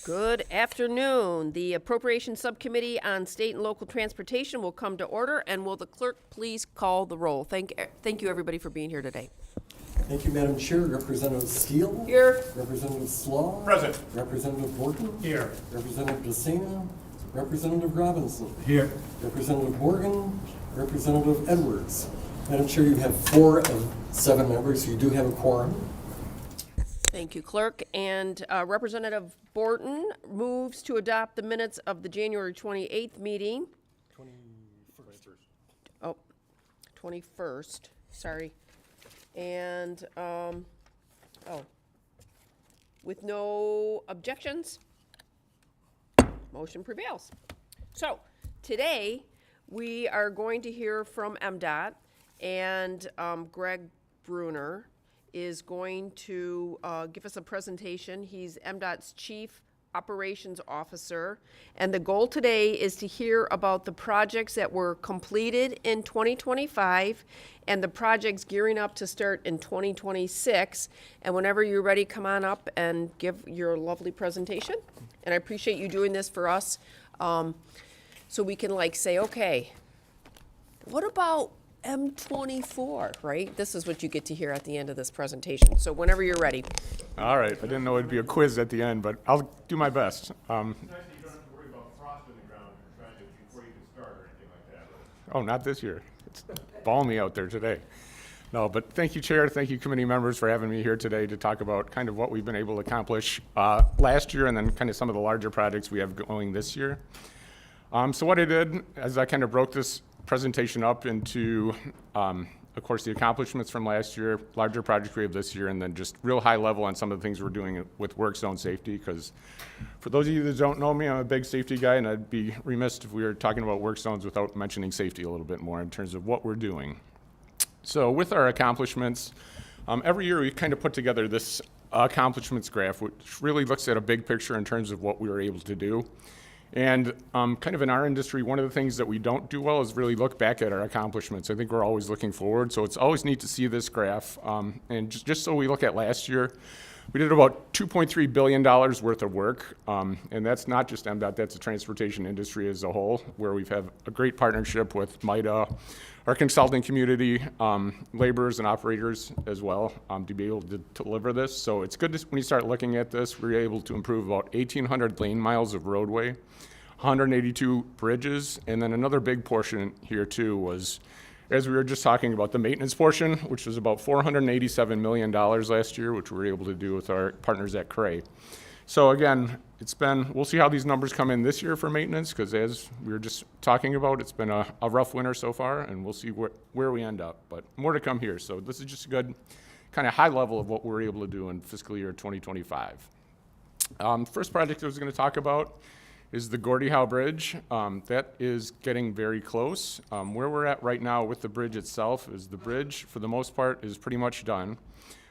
Good afternoon. The Appropriations Subcommittee on State and Local Transportation will come to order, and will the clerk please call the roll? Thank you, everybody, for being here today. Thank you, Madam Chair. Representative Steele? Here. Representative Slaw? Present. Representative Borton? Here. Representative DeSena? Representative Robinson? Here. Representative Morgan? Representative Edwards? Madam Chair, you have 4 of 7 members, so you do have a quorum. Thank you, Clerk. And Representative Borton moves to adopt the minutes of the January 28th meeting. 21st, sorry. And, with no objections, motion prevails. So, today, we are going to hear from MDOT, and Gregg Brunner is going to give us a presentation. He's MDOT's Chief Operations Officer, and the goal today is to hear about the projects that were completed in 2025 and the projects gearing up to start in 2026. And whenever you're ready, come on up and give your lovely presentation. And I appreciate you doing this for us, so we can say, okay, what about M24, right? This is what you get to hear at the end of this presentation. So whenever you're ready. All right. I didn't know it'd be a quiz at the end, but I'll do my best. It's nice that you don't have to worry about frost in the ground or trying to before you can start or anything like that. Oh, not this year. It's balmy out there today. No, but thank you, Chair. Thank you, committee members, for having me here today to talk about kind of what we've been able to accomplish last year and then kind of some of the larger projects we have going this year. So what I did, as I kind of broke this presentation up into, of course, the accomplishments from last year, larger projects we have this year, and then just real high level on some of the things we're doing with work zone safety. Because for those of you that don't know me, I'm a big safety guy, and I'd be remiss if we were talking about work zones without mentioning safety a little bit more in terms of what we're doing. So with our accomplishments, every year we kind of put together this accomplishments graph, which really looks at a big picture in terms of what we were able to do. And kind of in our industry, one of the things that we don't do well is really look back at our accomplishments. I think we're always looking forward, so it's always neat to see this graph. And just so we look at last year, we did about $2.3 billion worth of work, and that's not just MDOT, that's the transportation industry as a whole, where we've had a great partnership with MITA, our consulting community, laborers and operators as well, to be able to deliver this. So it's good when you start looking at this, we were able to improve about 1,800 lane miles of roadway, 182 bridges, and then another big portion here too was, as we were just talking about, the maintenance portion, which was about $487 million last year, which we were able to do with our partners at Gregg. So again, we'll see how these numbers come in this year for maintenance, because as we were just talking about, it's been a rough winter so far, and we'll see where we end up. But more to come here. So this is just a good kind of high level of what we're able to do in fiscal year 2025. First project I was going to talk about is the Gordie Howe Bridge. That is getting very close. Where we're at right now with the bridge itself is the bridge, for the most part, is pretty much done.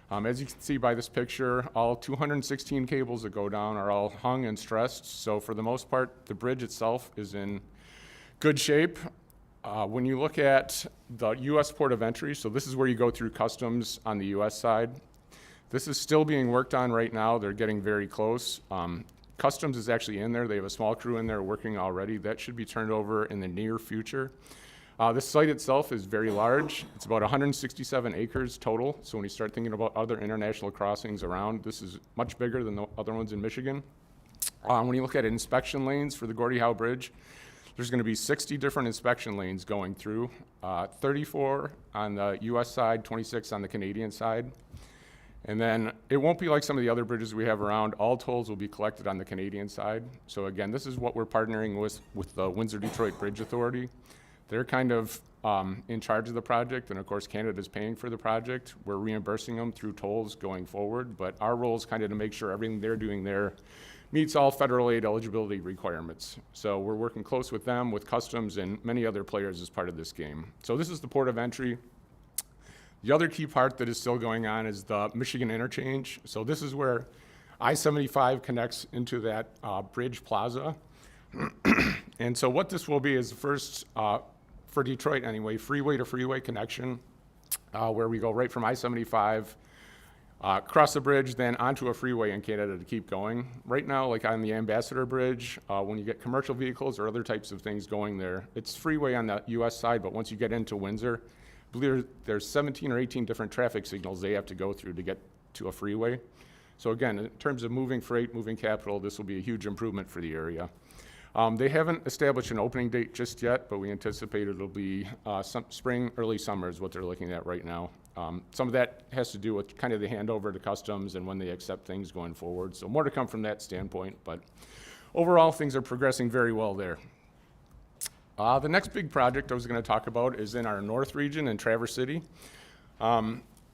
As you can see by this picture, all 216 cables that go down are all hung and stressed. So for the most part, the bridge itself is in good shape. When you look at the U.S. port of entry, so this is where you go through customs on the U.S. side. This is still being worked on right now. They're getting very close. Customs is actually in there. They have a small crew in there working already. That should be turned over in the near future. This site itself is very large. It's about 167 acres total. So when you start thinking about other international crossings around, this is much bigger than the other ones in Michigan. When you look at inspection lanes for the Gordie Howe Bridge, there's going to be 60 different inspection lanes going through, 34 on the U.S. side, 26 on the Canadian side. And then it won't be like some of the other bridges we have around. All tolls will be collected on the Canadian side. So again, this is what we're partnering with the Windsor-Detroit Bridge Authority. They're kind of in charge of the project, and of course Canada's paying for the project. We're reimbursing them through tolls going forward, but our role is kind of to make sure everything they're doing there meets all federal aid eligibility requirements. So we're working close with them, with customs, and many other players as part of this game. So this is the port of entry. The other key part that is still going on is the Michigan interchange. So this is where I-75 connects into that bridge plaza. And so what this will be is the first, for Detroit anyway, freeway to freeway connection, where we go right from I-75 cross the bridge, then onto a freeway in Canada to keep going. Right now, like on the Ambassador Bridge, when you get commercial vehicles or other types of things going there, it's freeway on the US side, but once you get into Windsor, I believe there's 17 or 18 different traffic signals they have to go through to get to a freeway. So again, in terms of moving freight, moving capital, this will be a huge improvement for the area. They haven't established an opening date just yet, but we anticipate it'll be some spring, early summer is what they're looking at right now. Some of that has to do with kind of the handover to customs and when they accept things going forward. So more to come from that standpoint, but overall things are progressing very well there. The next big project I was going to talk about is in our north region in Traverse City.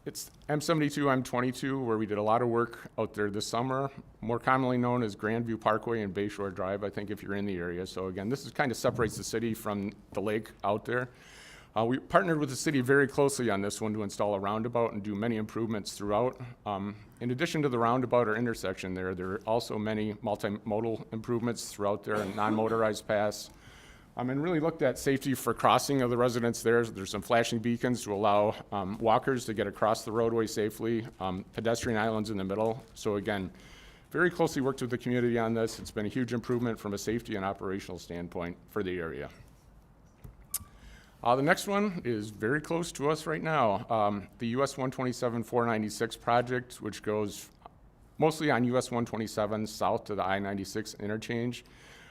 It's M72, M22, where we did a lot of work out there this summer, more commonly known as Grandview Parkway and Bayshore Drive, I think, if you're in the area. So again, this is kind of separates the city from the lake out there. We partnered with the city very closely on this one to install a roundabout and do many improvements throughout. In addition to the roundabout or intersection there are also many multimodal improvements throughout there and non-motorized paths. And really looked at safety for crossing of the residents there. There's some flashing beacons to allow walkers to get across the roadway safely, pedestrian islands in the middle. So again, very closely worked with the community on this. It's been a huge improvement from a safety and operational standpoint for the area. The next one is very close to us right now. The US 127-496 project, which goes mostly on US 127 south to the I-96 interchange.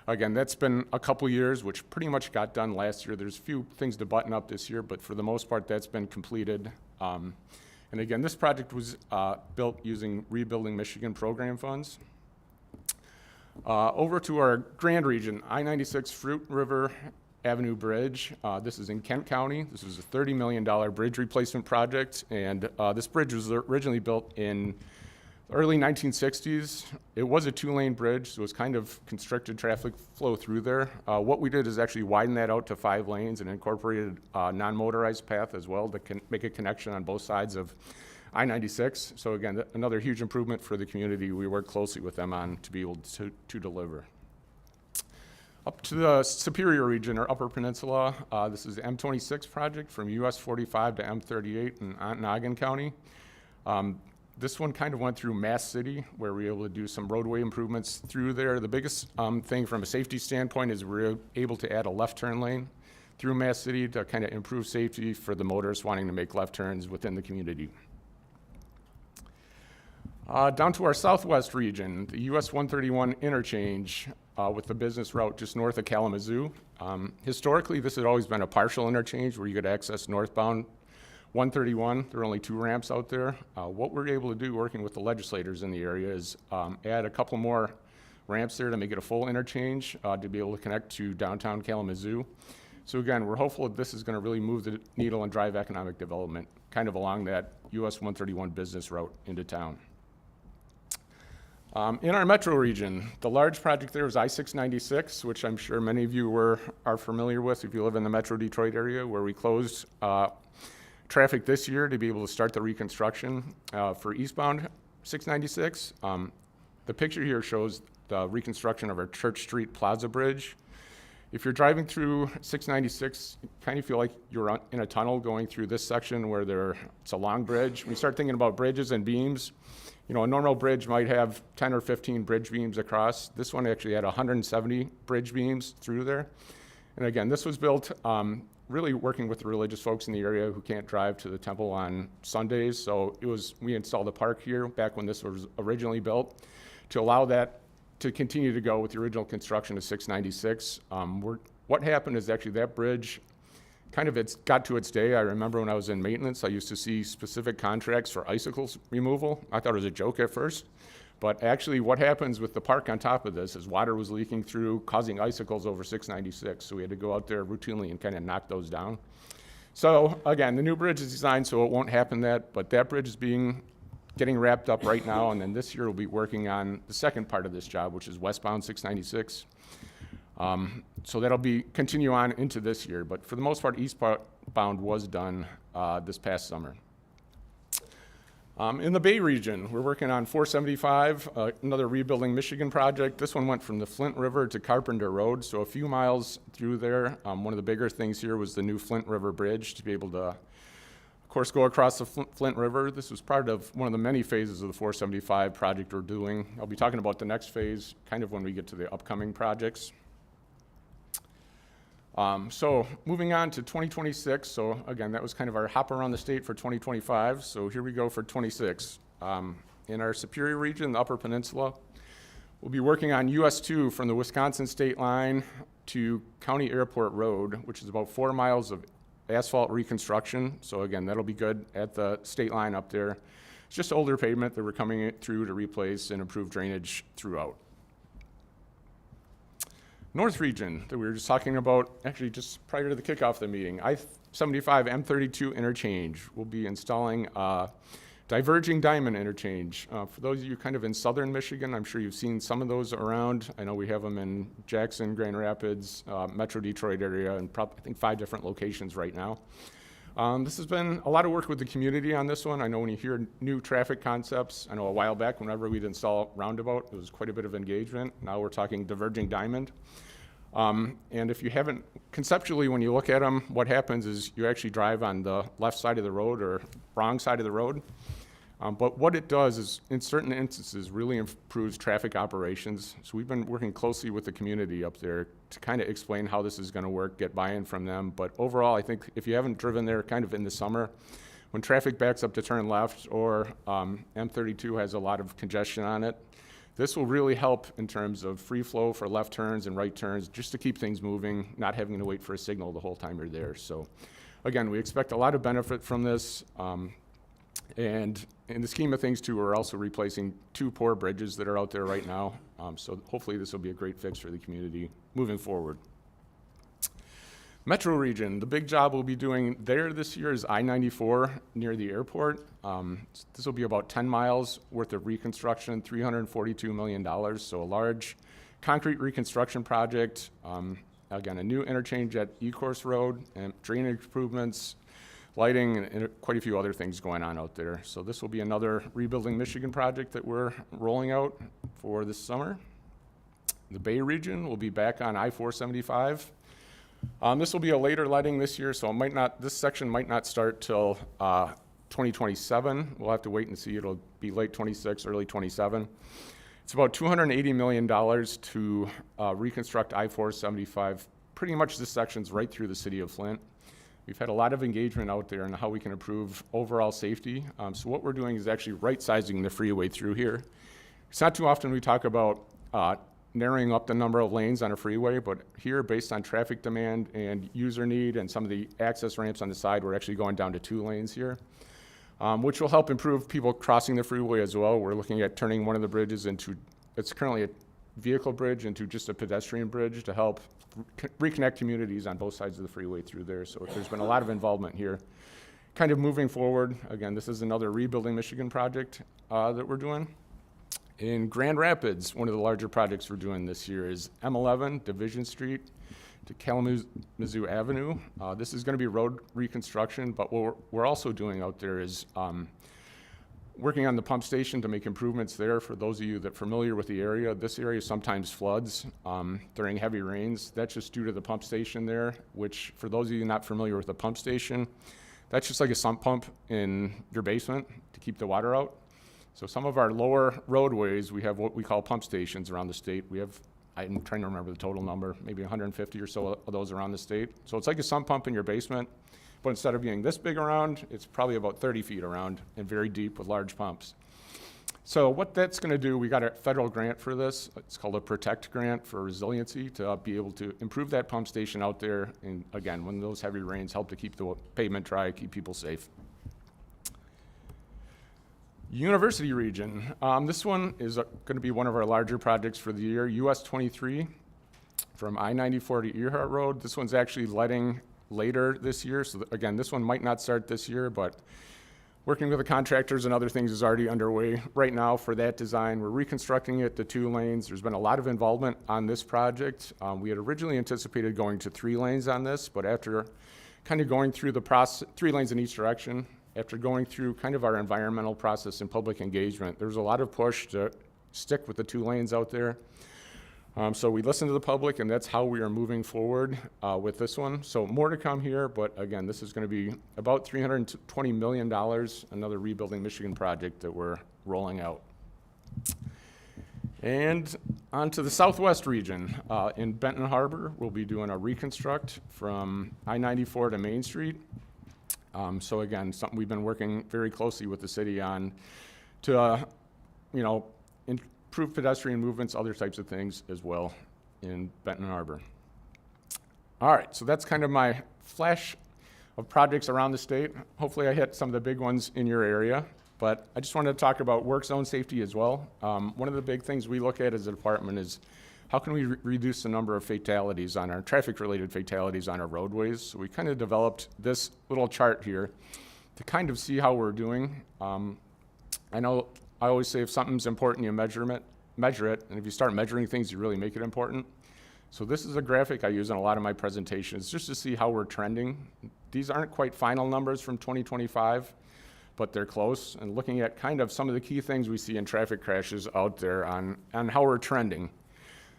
Again, that's been a couple years, which pretty much got done last year. There's a few things to button up this year, but for the most part, that's been completed. And again, this project was built using Rebuilding Michigan program funds. Over to our Grand Region, I-96 Fruit River Avenue Bridge. This is in Kent County. This was a $30 million bridge replacement project, and this bridge was originally built in early 1960s. It was a 2-lane bridge, so it was kind of constricted traffic flow through there. What we did is actually widen that out to 5 lanes and incorporated a non-motorized path as well to make a connection on both sides of I-96. So again, another huge improvement for the community. We worked closely with them on to be able to deliver. Up to the Superior region or Upper Peninsula, this is the M26 project from US 45 to M38 in Ontonagon County. This one kind of went through Mass City, where we were able to do some roadway improvements through there. The biggest thing from a safety standpoint is we were able to add a left turn lane through Mass City to kind of improve safety for the motorists wanting to make left turns within the community. Down to our southwest region, the US 131 interchange with the business route just north of Kalamazoo. Historically, this had always been a partial interchange where you could access northbound 131. There are only 2 ramps out there. What we're able to do working with the legislators in the area is add a couple more ramps there to make it a full interchange to be able to connect to downtown Kalamazoo. So again, we're hopeful that this is going to really move the needle and drive economic development kind of along that US 131 business route into town. In our metro region, the large project there was I-696, which I'm sure many of you are familiar with if you live in the Metro Detroit area, where we closed traffic this year to be able to start the reconstruction for eastbound 696. The picture here shows the reconstruction of our Church Street Plaza Bridge. If you're driving through 696, you kind of feel like you're in a tunnel going through this section where it's a long bridge. When you start thinking about bridges and beams, you know, a normal bridge might have 10 or 15 bridge beams across. This one actually had 170 bridge beams through there. And again, this was built really working with the religious folks in the area who can't drive to the temple on Sundays. So we installed a park here back when this was originally built to allow that to continue to go with the original construction of 696. What happened is actually that bridge it's got to its day. I remember when I was in maintenance, I used to see specific contracts for icicles removal. I thought it was a joke at first, but actually what happens with the park on top of this is water was leaking through, causing icicles over 696. So we had to go out there routinely and kind of knock those down. So again, the new bridge is designed so it won't happen but that bridge is getting wrapped up right now, and then this year we'll be working on the second part of this job, which is westbound 696. So that'll continue on into this year, but for the most part, eastbound was done this past summer. In the Bay region, we're working on 475, another Rebuilding Michigan project. This one went from the Flint River to Carpenter Road, so a few miles through there. One of the bigger things here was the new Flint River Bridge to be able to course, go across the Flint River. This was part of one of the many phases of the 475 project we're doing. I'll be talking about the next phase kind of when we get to the upcoming projects. So moving on to 2026. So again, that was kind of our hop around the state for 2025. So here we go for 26. In our Superior region, the Upper Peninsula, we'll be working on US 2 from the Wisconsin state line to County Airport Road, which is about 4 miles of asphalt reconstruction. So again, that'll be good at the state line up there. It's just older pavement that we're coming through to replace and improve drainage throughout. North region that we were just talking about, actually just prior to the kickoff of the meeting, I-75 M32 interchange. We'll be installing diverging diamond interchange. For those of you kind of in southern Michigan, I'm sure you've seen some of those around. I know we have them in Jackson, Grand Rapids, Metro Detroit area, and I think 5 different locations right now. This has been a lot of work with the community on this one. I know when you hear new traffic concepts, I know a while back whenever we'd install roundabout, it was quite a bit of engagement. Now we're talking diverging diamond. And if you haven't, conceptually when you look at them, what happens is you actually drive on the left side of the road or wrong side of the road. But what it does is, in certain instances, really improves traffic operations. So we've been working closely with the community up there to kind of explain how this is going to work, get buy-in from them. But overall, I think if you haven't driven there kind of in the summer, when traffic backs up to turn left or M32 has a lot of congestion on it, this will really help in terms of free flow for left turns and right turns, just to keep things moving, not having to wait for a signal the whole time you're there. So again, we expect a lot of benefit from this. And in the scheme of things too, we're also replacing 2 poor bridges that are out there right now. So hopefully this will be a great fix for the community moving forward. Metro region, the big job we'll be doing there this year is I-94 near the airport. This will be about 10 miles worth of reconstruction, $342 million. So a large concrete reconstruction project. Again, a new interchange at E-Course Road and drainage improvements, lighting, and quite a few other things going on out there. So this will be another Rebuilding Michigan project that we're rolling out for this summer. The Bay region will be back on I-475. This will be a later letting this year, so this section might not start till 2027. We'll have to wait and see. It'll be late 26, early 27. It's about $280 million to reconstruct I-475. Pretty much this section's right through the city of Flint. We've had a lot of engagement out there on how we can improve overall safety. So what we're doing is actually right-sizing the freeway through here. It's not too often we talk about narrowing up the number of lanes on a freeway, but here, based on traffic demand and user need and some of the access ramps on the side, we're actually going down to 2 lanes here, which will help improve people crossing the freeway as well. We're looking at turning one of the bridges into, it's currently a vehicle bridge, into just a pedestrian bridge to help reconnect communities on both sides of the freeway through there. So there's been a lot of involvement here. Kind of moving forward, again, this is another Rebuilding Michigan project that we're doing. In Grand Rapids, one of the larger projects we're doing this year is M11 Division Street to Kalamazoo Avenue. This is going to be road reconstruction, but what we're also doing out there is working on the pump station to make improvements there. For those of you that are familiar with the area, this area sometimes floods during heavy rains. That's just due to the pump station there, which for those of you not familiar with the pump station, that's just like a sump pump in your basement to keep the water out. So some of our lower roadways, we have what we call pump stations around the state. We have, I'm trying to remember the total number, maybe 150 or so of those around the state. So it's like a sump pump in your basement, but instead of being this big around, it's probably about 30 feet around and very deep with large pumps. So what that's going to do, we got a federal grant for this. It's called a Protect Grant for resiliency to be able to improve that pump station out there. And again, when those heavy rains help to keep the pavement dry, keep people safe. University region. This one is going to be one of our larger projects for the year. US 23 from I-94 to Earhart Road. This one's actually letting later this year. So again, this one might not start this year, but working with the contractors and other things is already underway right now for that design. We're reconstructing it to 2 lanes. There's been a lot of involvement on this project. We had originally anticipated going to 3 lanes on this, but after kind of going through the process, 3 lanes in each direction, after going through kind of our environmental process and public engagement, there's a lot of push to stick with the 2 lanes out there. So we listened to the public, and that's how we are moving forward with this one. So more to come here, but again, this is going to be about $320 million, another Rebuilding Michigan project that we're rolling out. And on to the southwest region. In Benton Harbor, we'll be doing a reconstruct from I-94 to Main Street. So again, something we've been working very closely with the city on to, improve pedestrian movements, other types of things as well in Benton Harbor. All right, so that's kind of my flash of projects around the state. Hopefully I hit some of the big ones in your area, but I just wanted to talk about work zone safety as well. One of the big things we look at as a department is how can we reduce the number of fatalities on our traffic-related fatalities on our roadways. So we kind of developed this little chart here to kind of see how we're doing. I know I always say if something's important, you measure it, and if you start measuring things, you really make it important. So this is a graphic I use in a lot of my presentations just to see how we're trending. These aren't quite final numbers from 2025, but they're close, and looking at kind of some of the key things we see in traffic crashes out there on how we're trending.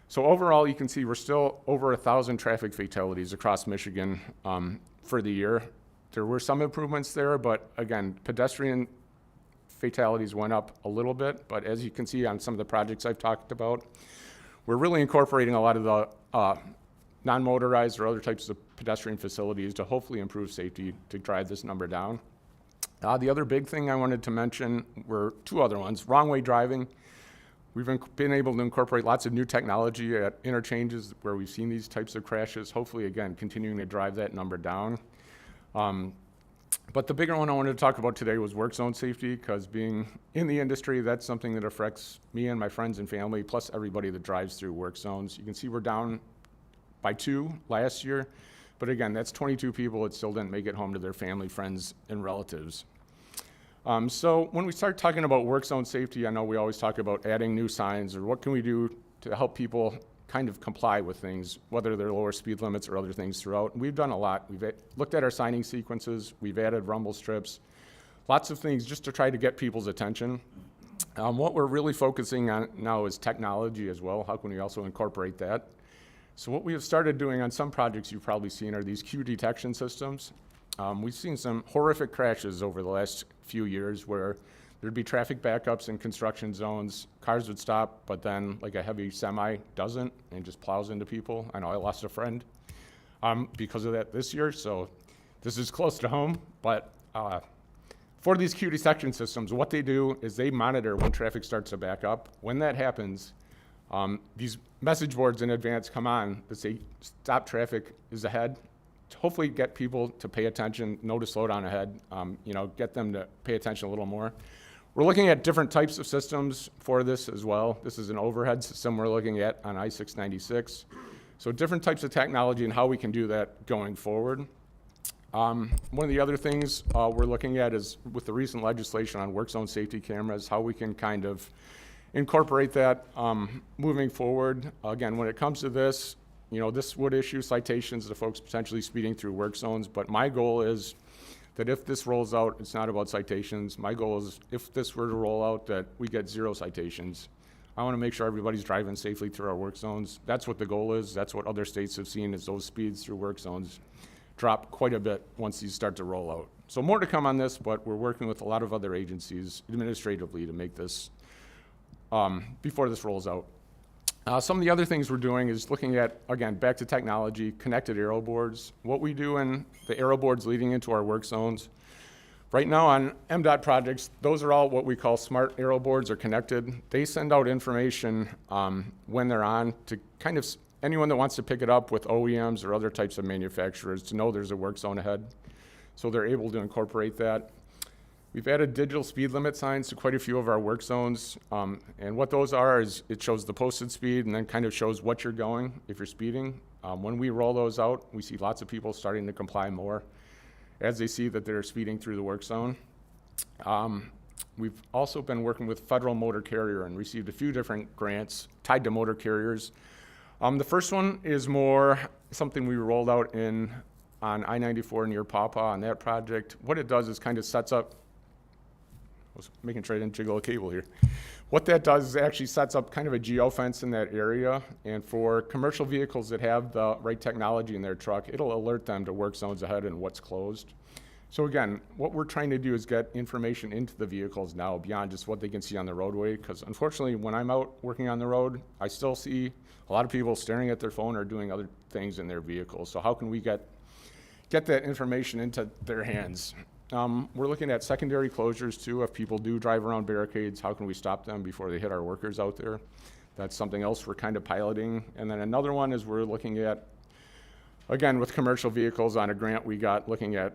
So overall, you can see we're still over 1,000 traffic fatalities across Michigan for the year. There were some improvements there, but again, pedestrian fatalities went up a little bit, but as you can see on some of the projects I've talked about, we're really incorporating a lot of the non-motorized or other types of pedestrian facilities to hopefully improve safety to drive this number down. The other big thing I wanted to mention were two other ones. Wrong way driving. We've been able to incorporate lots of new technology at interchanges where we've seen these types of crashes, hopefully, again, continuing to drive that number down. But the bigger one I wanted to talk about today was work zone safety, because being in the industry, that's something that affects me and my friends and family, plus everybody that drives through work zones. You can see we're down by 2 last year, but again, that's 22 people that still didn't make it home to their family, friends, and relatives. So when we start talking about work zone safety, I know we always talk about adding new signs or what can we do to help people kind of comply with things, whether they're lower speed limits or other things throughout. We've done a lot. We've looked at our signing sequences. We've added rumble strips, lots of things just to try to get people's attention. What we're really focusing on now is technology as well. How can we also incorporate that? So what we have started doing on some projects you've probably seen are these queue detection systems. We've seen some horrific crashes over the last few years where there'd be traffic backups in construction zones, cars would stop, but then like a heavy semi doesn't and just plows into people. I know I lost a friend because of that this year, so this is close to home. But for these queue detection systems, what they do is they monitor when traffic starts to back up. When that happens, these message boards in advance come on that say stop, traffic is ahead, to hopefully get people to pay attention, know to slow down ahead, get them to pay attention a little more. We're looking at different types of systems for this as well. This is an overhead system we're looking at on I-696. So different types of technology and how we can do that going forward. One of the other things we're looking at is with the recent legislation on work zone safety cameras, how we can kind of incorporate that moving forward. Again, when it comes to this, this would issue citations to folks potentially speeding through work zones, but my goal is that if this rolls out, it's not about citations. My goal is if this were to roll out, that we get 0 citations. I want to make sure everybody's driving safely through our work zones. That's what the goal is. That's what other states have seen, is those speeds through work zones drop quite a bit once these start to roll out. So more to come on this, but we're working with a lot of other agencies administratively to make this before this rolls out. Some of the other things we're doing is looking at, again, back to technology, connected aero boards, what we do in the aero boards leading into our work zones. Right now on MDOT projects, those are all what we call smart aero boards or connected. They send out information when they're on to kind of anyone that wants to pick it up with OEMs or other types of manufacturers to know there's a work zone ahead. So they're able to incorporate that. We've added digital speed limit signs to quite a few of our work zones. And what those are is it shows the posted speed and then kind of shows what you're going if you're speeding. When we roll those out, we see lots of people starting to comply more as they see that they're speeding through the work zone. We've also been working with Federal Motor Carrier and received a few different grants tied to motor carriers. The first one is more something we rolled out on I-94 near Pawpaw on that project. What it does is kind of sets up was making sure I didn't jiggle a cable here. What that does is it actually sets up kind of a geofence in that area, and for commercial vehicles that have the right technology in their truck, it'll alert them to work zones ahead and what's closed. So again, what we're trying to do is get information into the vehicles now beyond just what they can see on the roadway, because unfortunately, when I'm out working on the road, I still see a lot of people staring at their phone or doing other things in their vehicles. So how can we get that information into their hands? We're looking at secondary closures too. If people do drive around barricades, how can we stop them before they hit our workers out there? That's something else we're kind of piloting. And then another one is we're looking at, again, with commercial vehicles on a grant we got, looking at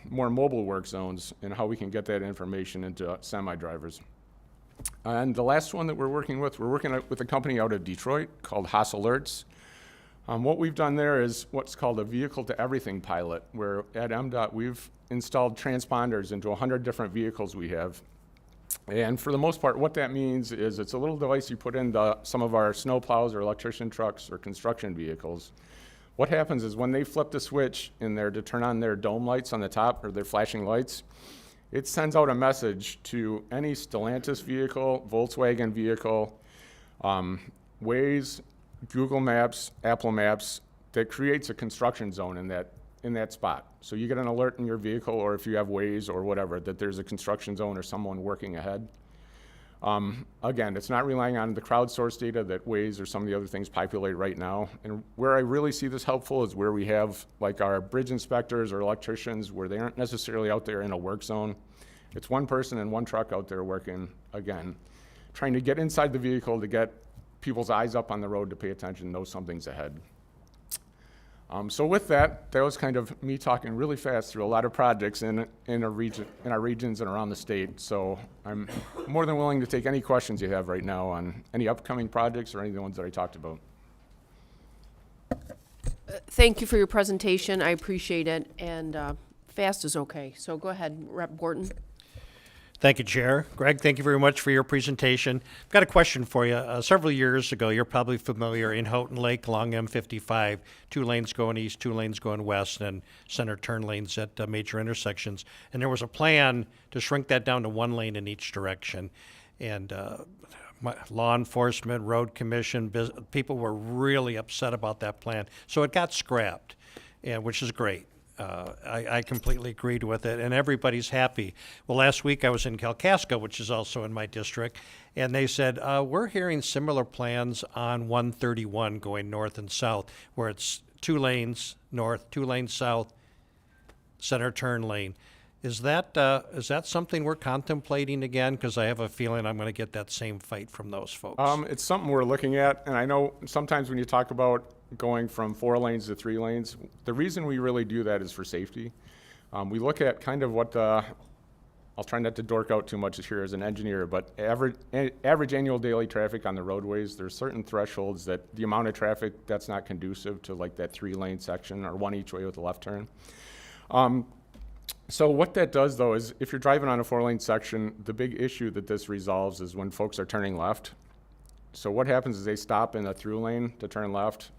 more mobile work zones and how we can get that information into semi-drivers. And the last one that we're working with a company out of Detroit called Haas Alerts. What we've done there is what's called a vehicle to everything pilot, where at MDOT we've installed transponders into 100 different vehicles we have. And for the most part, what that means is it's a little device you put in some of our snow plows or electrician trucks or construction vehicles. What happens is when they flip the switch in there to turn on their dome lights on the top or their flashing lights, it sends out a message to any Stellantis vehicle, Volkswagen vehicle, Waze, Google Maps, Apple Maps, that creates a construction zone in that spot. So you get an alert in your vehicle, or if you have Waze or whatever, that there's a construction zone or someone working ahead. Again, it's not relying on the crowdsourced data that Waze or some of the other things populate right now. And where I really see this helpful is where we have like our bridge inspectors or electricians where they aren't necessarily out there in a work zone. It's one person and one truck out there working, again, trying to get inside the vehicle to get people's eyes up on the road to pay attention, know something's ahead. So with that was kind of me talking really fast through a lot of projects in our regions and around the state. So I'm more than willing to take any questions you have right now on any upcoming projects or any of the ones that I talked about. Thank you for your presentation. I appreciate it, and fast is okay. So go ahead, Rep. Gorton. Thank you, Chair. Gregg, thank you very much for your presentation. I've got a question for you. Several years ago, you're probably familiar, in Houghton Lake along M55, 2 lanes going east, 2 lanes going west, and center turn lanes at major intersections. And there was a plan to shrink that down to 1 lane in each direction. And law enforcement, road commission, people were really upset about that plan. So it got scrapped, which is great. I completely agreed with it, and everybody's happy. Well, last week I was in Kalkaska, which is also in my district, and they said, we're hearing similar plans on 131 going north and south, where it's 2 lanes north, 2 lanes south, center turn lane. Is that something we're contemplating again? Because I have a feeling I'm going to get that same fight from those folks. It's something we're looking at, and I know sometimes when you talk about going from 4 lanes to 3 lanes, the reason we really do that is for safety. We look at kind of what I'll try not to dork out too much here as an engineer, but average annual daily traffic on the roadways, there's certain thresholds that the amount of traffic that's not conducive to like that 3-lane section or 1 each way with a left turn. So what that does though is if you're driving on a 4-lane section, the big issue that this resolves is when folks are turning left. So what happens is they stop in a through lane to turn left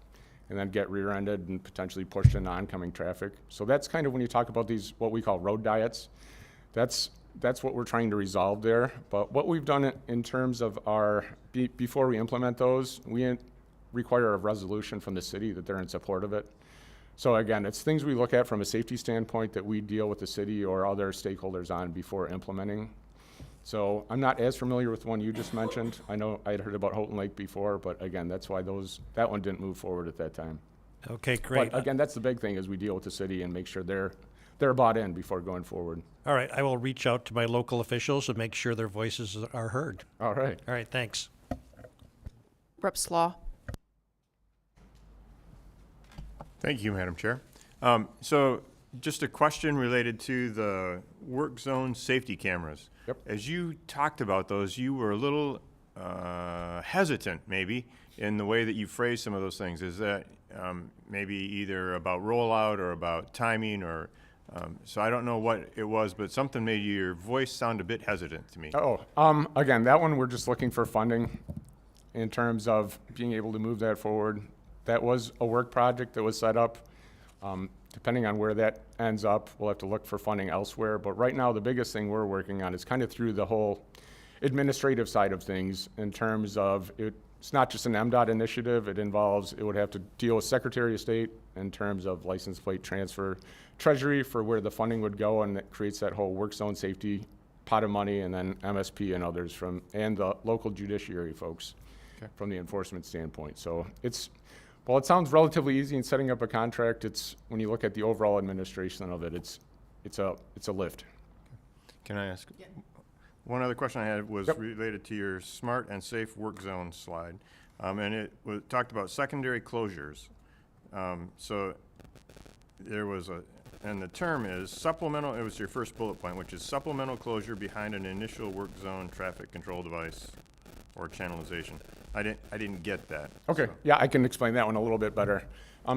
and then get rear-ended and potentially pushed into oncoming traffic. So that's kind of when you talk about these, what we call road diets, that's what we're trying to resolve there. But what we've done in terms of before we implement those, we require a resolution from the city that they're in support of it. So again, it's things we look at from a safety standpoint that we deal with the city or other stakeholders on before implementing. So I'm not as familiar with the one you just mentioned. I know I'd heard about Houghton Lake before, but again, that's why that one didn't move forward at that time. Okay, great. But again, that's the big thing is we deal with the city and make sure they're bought in before going forward. All right, I will reach out to my local officials and make sure their voices are heard. All right. All right, thanks. Rep. Slaw. Thank you, Madam Chair. So just a question related to the work zone safety cameras. Yep. As you talked about those, you were a little hesitant maybe in the way that you phrased some of those things. Is that maybe either about rollout or about timing or so I don't know what it was, but something made your voice sound a bit hesitant to me. Again, that one we're just looking for funding in terms of being able to move that forward. That was a work project that was set up. Depending on where that ends up, we'll have to look for funding elsewhere. But right now, the biggest thing we're working on is kind of through the whole administrative side of things in terms of it's not just an MDOT initiative. It would have to deal with Secretary of State in terms of license plate transfer, Treasury for where the funding would go, and it creates that whole work zone safety pot of money, and then MSP and others and the local judiciary folks from the enforcement standpoint. So while it sounds relatively easy in setting up a contract, when you look at the overall administration of it, it's a lift. Can I ask? One other question I had was related to your smart and safe work zone slide. And it talked about secondary closures. So there was and the term is supplemental, it was your first bullet point, which is supplemental closure behind an initial work zone traffic control device or channelization. I didn't get that. Okay, yeah, I can explain that one a little bit better.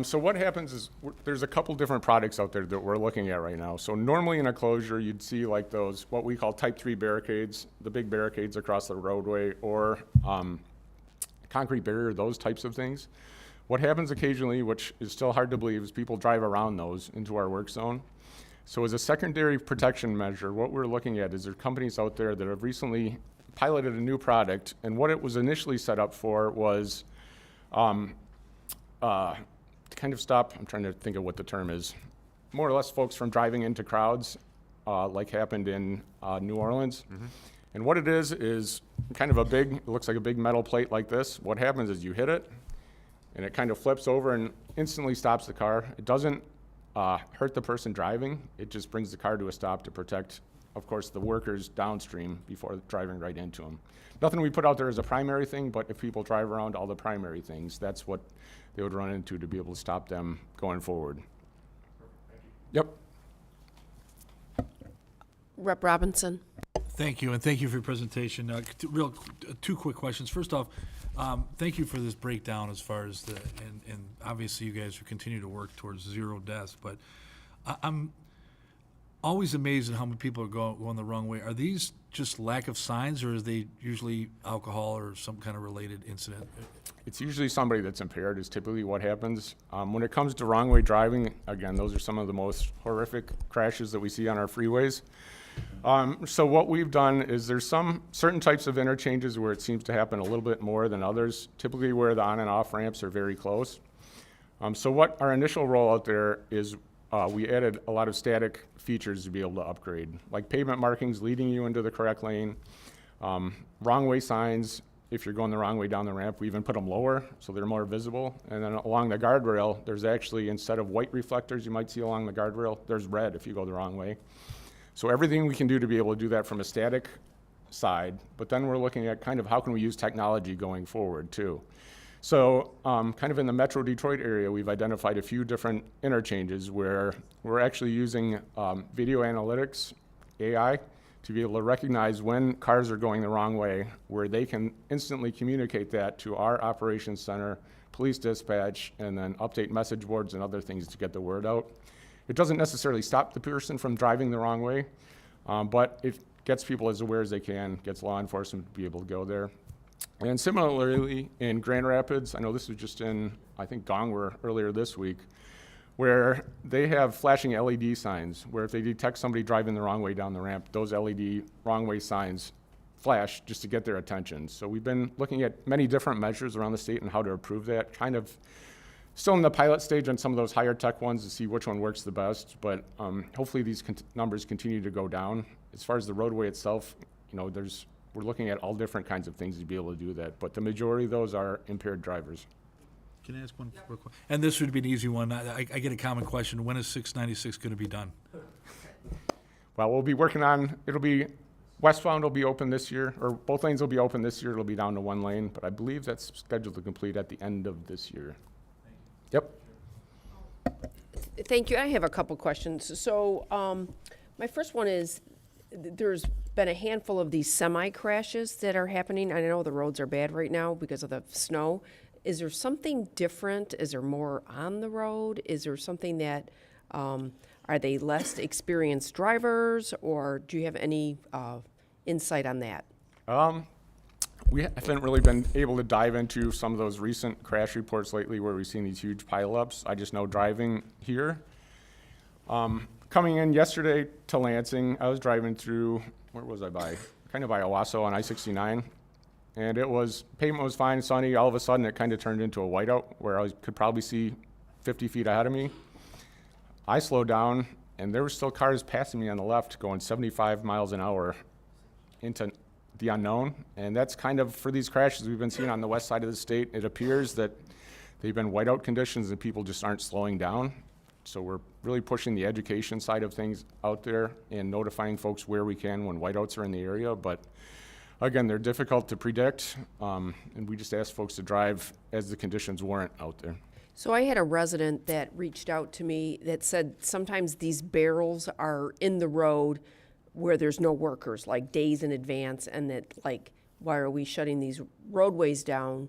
So what happens is there's a couple different products out there that we're looking at right now. So normally in a closure, you'd see like those, what we call type 3 barricades, the big barricades across the roadway, or concrete barrier, those types of things. What happens occasionally, which is still hard to believe, is people drive around those into our work zone. So as a secondary protection measure, what we're looking at is there are companies out there that have recently piloted a new product, and what it was initially set up for was to kind of stop, I'm trying to think of what the term is, more or less folks from driving into crowds like happened in New Orleans. Mm-hmm. And what it is kind of it looks like a big metal plate like this. What happens is you hit it, and it kind of flips over and instantly stops the car. It doesn't hurt the person driving. It just brings the car to a stop to protect, of course, the workers downstream before driving right into them. Nothing we put out there as a primary thing, but if people drive around all the primary things, that's what they would run into to be able to stop them going forward. Yep. Rep. Robinson. Thank you, and thank you for your presentation. Two quick questions. First off, thank you for this breakdown as far as and obviously you guys continue to work towards 0 deaths, but I'm always amazed at how many people are going the wrong way. Are these just lack of signs, or is they usually alcohol or some kind of related incident? It's usually somebody that's impaired is typically what happens. When it comes to wrong way driving, again, those are some of the most horrific crashes that we see on our freeways. So what we've done is there's some certain types of interchanges where it seems to happen a little bit more than others, typically where the on and off ramps are very close. So what our initial rollout there is we added a lot of static features to be able to upgrade, like pavement markings leading you into the correct lane, wrong way signs. If you're going the wrong way down the ramp, we even put them lower so they're more visible. And then along the guardrail, there's actually, instead of white reflectors you might see along the guardrail, there's red if you go the wrong way. So everything we can do to be able to do that from a static side, but then we're looking at kind of how can we use technology going forward too. So kind of in the Metro Detroit area, we've identified a few different interchanges where we're actually using video analytics, AI, to be able to recognize when cars are going the wrong way, where they can instantly communicate that to our operations center, police dispatch, and then update message boards and other things to get the word out. It doesn't necessarily stop the person from driving the wrong way, but it gets people as aware as they can, gets law enforcement to be able to go there. And similarly, in Grand Rapids, I know this was just in, I think, Gongwer earlier this week, where they have flashing LED signs, where if they detect somebody driving the wrong way down the ramp, those LED wrong way signs flash just to get their attention. So we've been looking at many different measures around the state and how to improve that, kind of still in the pilot stage on some of those higher tech ones to see which one works the best, but hopefully these numbers continue to go down. As far as the roadway itself, we're looking at all different kinds of things to be able to do that, but the majority of those are impaired drivers. Can I ask one real quick? And this would be an easy one. I get a common question. When is 696 going to be done? Well, we'll be working on, westbound will be open this year, or both lanes will be open this year. It'll be down to one lane, but I believe that's scheduled to complete at the end of this year. Yep. Thank you. I have a couple questions. So my first one is, there's been a handful of these semi-crashes that are happening. I know the roads are bad right now because of the snow. Is there something different? Is there more on the road? Is there something that, are they less experienced drivers, or do you have any insight on that? We haven't really been able to dive into some of those recent crash reports lately where we've seen these huge pileups. I just know driving here, Coming in yesterday to Lansing, I was driving through, where was I by? Kind of by Owasso on I-69. And pavement was fine, sunny. All of a sudden, it kind of turned into a whiteout where I could probably see 50 feet ahead of me. I slowed down, and there were still cars passing me on the left going 75 miles an hour into the unknown. And that's kind of, for these crashes we've been seeing on the west side of the state, it appears that they've been whiteout conditions and people just aren't slowing down. So we're really pushing the education side of things out there and notifying folks where we can when whiteouts are in the area. But again, they're difficult to predict, and we just ask folks to drive as the conditions warrant out there. So I had a resident that reached out to me that said sometimes these barrels are in the road where there's no workers, like days in advance, and that, like, why are we shutting these roadways down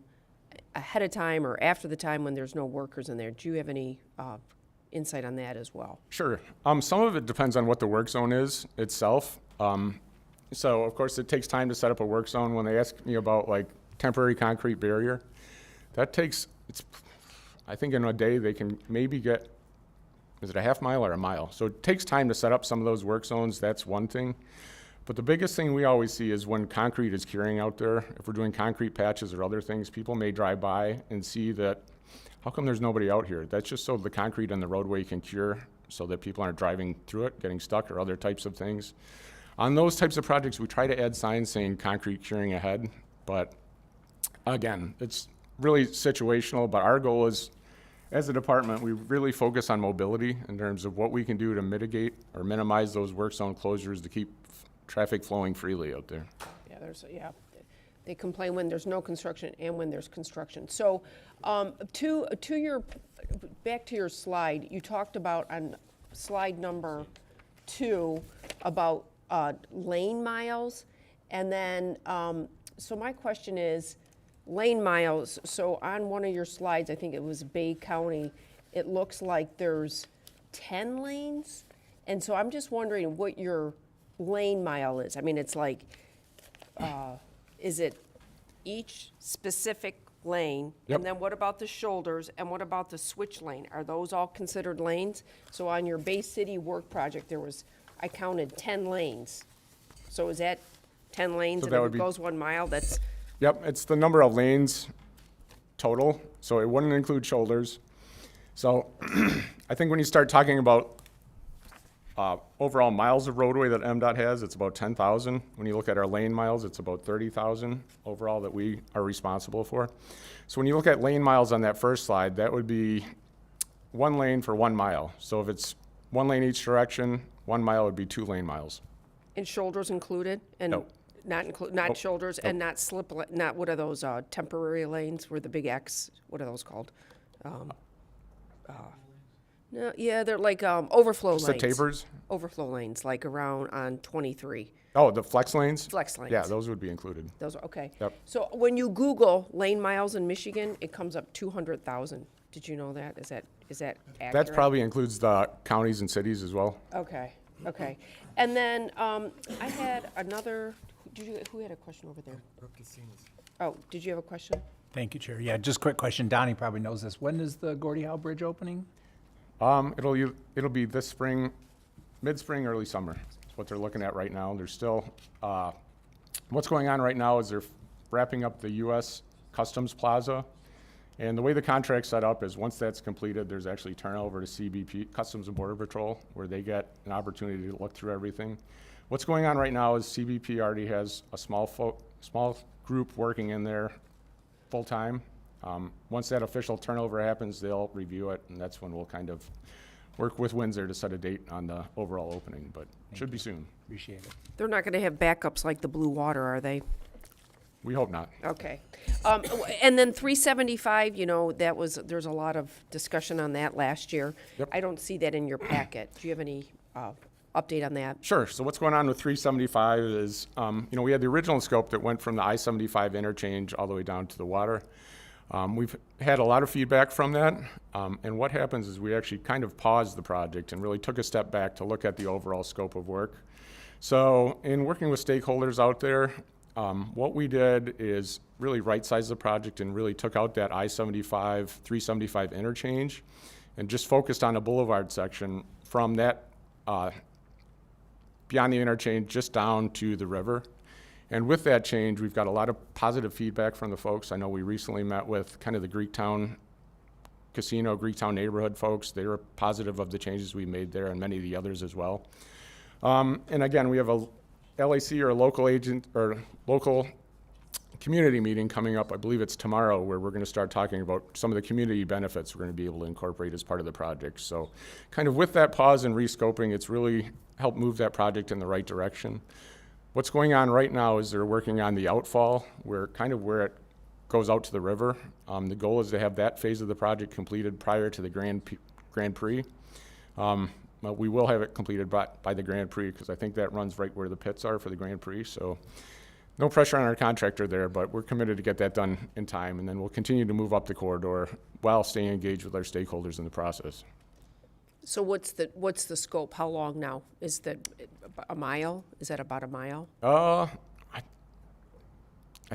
ahead of time or after the time when there's no workers in there? Do you have any insight on that as well? Sure. Some of it depends on what the work zone is itself. So, of course, it takes time to set up a work zone. When they ask me about, like, temporary concrete barrier, that takes, I think in a day they can maybe get, is it a half mile or a mile? So it takes time to set up some of those work zones. That's one thing. But the biggest thing we always see is when concrete is curing out there, if we're doing concrete patches or other things, people may drive by and see that, how come there's nobody out here? That's just so the concrete on the roadway can cure so that people aren't driving through it, getting stuck, or other types of things. On those types of projects, we try to add signs saying concrete curing ahead, but again, it's really situational, but our goal is, as a department, we really focus on mobility in terms of what we can do to mitigate or minimize those work zone closures to keep traffic flowing freely out there. Yeah, they complain when there's no construction and when there's construction. So, back to your slide, you talked about on slide number 2 about lane miles, and then, so my question is, lane miles, so on one of your slides, I think it was Bay County, it looks like there's 10 lanes, and so I'm just wondering what your lane mile is. I mean, it's like, is it each specific lane? Yep. And then what about the shoulders, and what about the switch lane? Are those all considered lanes? So on your Bay City work project, I counted 10 lanes. So is that 10 lanes, So and that if would it be- goes 1 mile, that's, Yep, it's the number of lanes total, so it wouldn't include shoulders. So I think when you start talking about overall miles of roadway that MDOT has, it's about 10,000. When you look at our lane miles, it's about 30,000 overall that we are responsible for. So when you look at lane miles on that first slide, that would be 1 lane for 1 mile. So if it's 1 lane each direction, 1 mile would be 2 lane miles. and shoulders included? And No. not shoulders, and not not, what are those, temporary lanes where the big X, what are those called? No, yeah, they're like, overflow lanes. The tapers? Overflow lanes, like around on 23. Oh, the flex lanes? Flex lanes. Yeah, those would be included. Those are, okay. Yep. So when you Google lane miles in Michigan, it comes up 200,000. Did you know that? Is that accurate? That probably includes the counties and cities as well. Okay, okay. And then, I had another, who had a question over there? Oh, did you have a question? Thank you, Chair. Yeah, just quick question. Donnie probably knows this. When is the Gordie Howe Bridge opening? It'll be this spring, mid-spring, early summer. That's what they're looking at right now. There's still, what's going on right now is they're wrapping up the U.S. Customs Plaza. And the way the contract's set up is once that's completed, there's actually turnover to CBP, Customs and Border Patrol, where they get an opportunity to look through everything. What's going on right now is CBP already has a small group working in there full-time. Once that official turnover happens, they'll review it, and that's when we'll kind of work with Windsor to set a date on the overall opening, but it should be soon. Appreciate it. They're not gonna have backups like the Blue Water, are they? We hope not. Okay. And then 375, there's a lot of discussion on that last year. Yep. I don't see that in your packet. Do you have any update on that? Sure. So what's going on with 375 is, we had the original scope that went from the I-75 interchange all the way down to the water. We've had a lot of feedback from that, and what happens is we actually kind of paused the project and really took a step back to look at the overall scope of work. So in working with stakeholders out there, what we did is really right-size the project and really took out that I-75, 375 interchange and just focused on a boulevard section from that, beyond the interchange, just down to the river. And with that change, we've got a lot of positive feedback from the folks. I know we recently met with kind of the Greektown Casino, Greektown neighborhood folks. They were positive of the changes we made there and many of the others as well. And again, we have a LAC or a local agent or local community meeting coming up. I believe it's tomorrow, where we're going to start talking about some of the community benefits we're going to be able to incorporate as part of the project. So kind of with that pause and rescoping, it's really helped move that project in the right direction. What's going on right now is they're working on the outfall, where it goes out to the river. The goal is to have that phase of the project completed prior to the Grand Prix. We will have it completed by the Grand Prix, because I think that runs right where the pits are for the Grand Prix. So no pressure on our contractor there, but we're committed to get that done in time, and then we'll continue to move up the corridor while staying engaged with our stakeholders in the process. So what's the scope? How long now? Is that a mile? Is that about a mile? I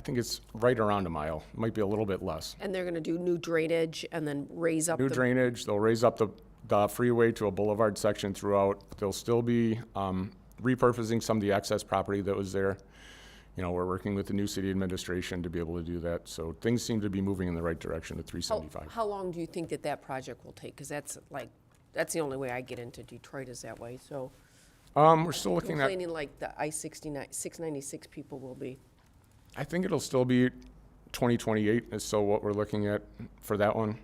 think it's right around a mile. It might be a little bit less. And they're going to do new drainage and then raise up New drainage, they'll raise up the freeway to a boulevard section throughout. They'll still be repurposing some of the excess property that was there. You know, we're working with the new city administration to be able to do that. So things seem to be moving in the right direction at 375. How long do you think that project will take? Because that's the only way I get into Detroit is that way. So We're still looking at, complaining like the I-69, 696 people will be. I think it'll still be 2028 is still what we're looking at for that one.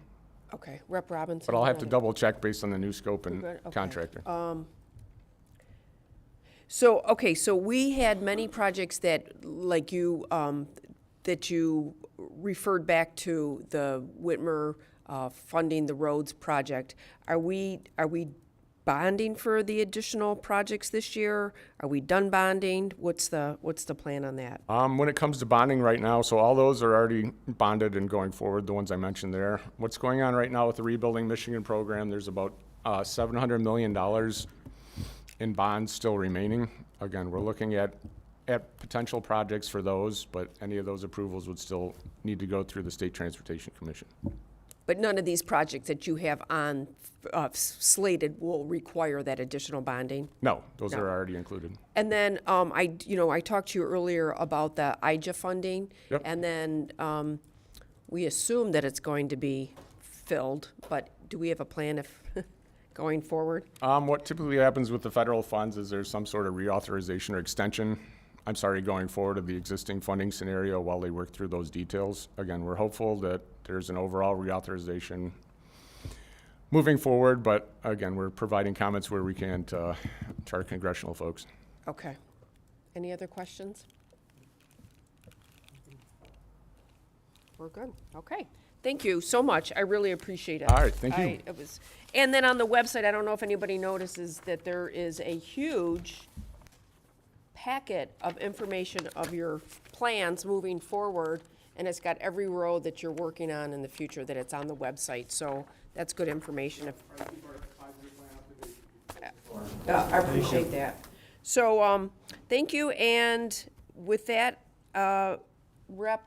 Okay, Rep. Robinson. But I'll have to got it. double check based on the new scope and Good, okay. contractor. So we had many projects that, like you, that you referred back to the Whitmer funding the roads project. Are we bonding for the additional projects this year? Are we done bonding? What's the plan on that? When it comes to bonding right now, so all those are already bonded and going forward, the ones I mentioned there. What's going on right now with the Rebuilding Michigan program, there's about $700 million in bonds still remaining. Again, we're looking at potential projects for those, but any of those approvals would still need to go through the State Transportation Commission. But none of these projects that you have on slated will require that additional bonding? No, those No. are already included. And then I talked to you earlier about the IJA funding. Yep. And then we assume that it's going to be filled, but do we have a plan if going forward? What typically happens with the federal funds is there's some sort of reauthorization or extension, going forward of the existing funding scenario while they work through those details. Again, we're hopeful that there's an overall reauthorization moving forward, but again, we're providing comments where we can to our congressional folks. Okay. Any other questions? We're good. Okay. Thank you so much. I really appreciate it. All right, thank you. And then on the website, I don't know if anybody notices that there is a huge packet of information of your plans moving forward, and it's got every road that you're working on in the future that it's on the website. So that's good information. I appreciate that. So, thank you, and with that, Rep.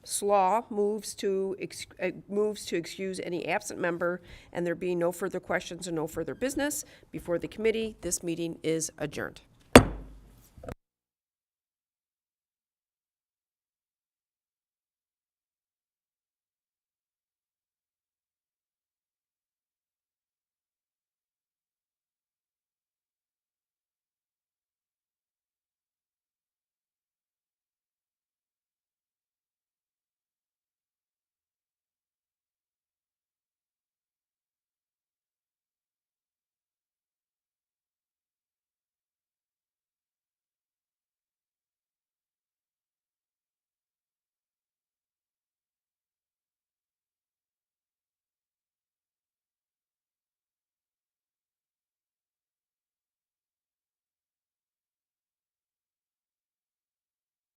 Slaw moves to excuse any absent member, and there being no further questions and no further business before the committee, this meeting is adjourned.